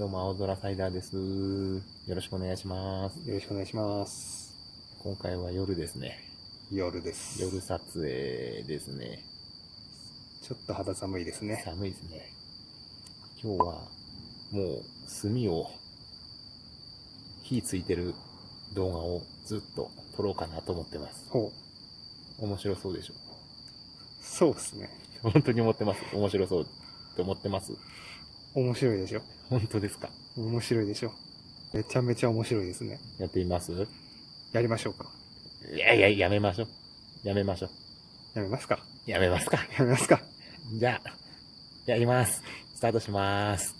どうも、青空サイダーです。よろしくお願いします。よろしくお願いします。今回は夜ですね。夜です。夜撮影ですね。ちょっと肌寒いですね。寒いですね。今日はもう炭を火ついてる動画をずっと撮ろうかなと思ってます。ほ面白そうでしょ。そうですね。本当に思ってます。面白そうと思ってます。面白いでしょ。本当ですか？面白いでしょ。めちゃめちゃ面白いですね。やってみます？やりましょうか。いやいや、やめましょう。やめましょう。やめますか。やめますか。やめますか。じゃあ、やります。スタートします。